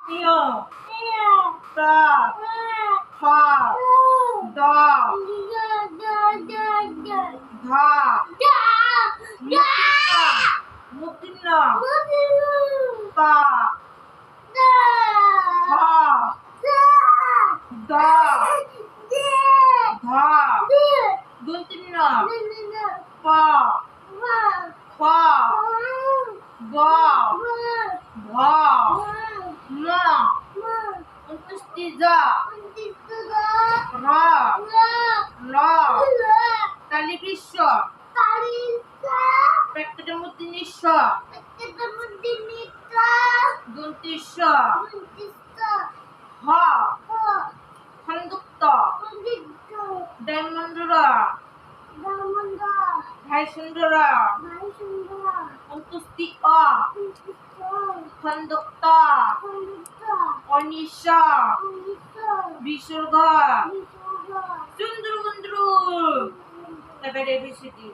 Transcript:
ইয় তা ফা দ ধা মুক্তিন্ন তা ফা দ ধা দন্তিন্ন প ফ গ ভ ম অন্ত্যেষ্টি জ র ল তালিবিশ্ব পেট্টমুদ্দিনিশ্ব দন্তিশ্ব হ খন্দুক্ত ডায়মন্ডরা ভাইসুন্দরা অন্ত্যেষ্টি অ খন্দুক্ত অনিশ বিসর্গ চন্দ্রবন্দ্র এবারে এবিসিডি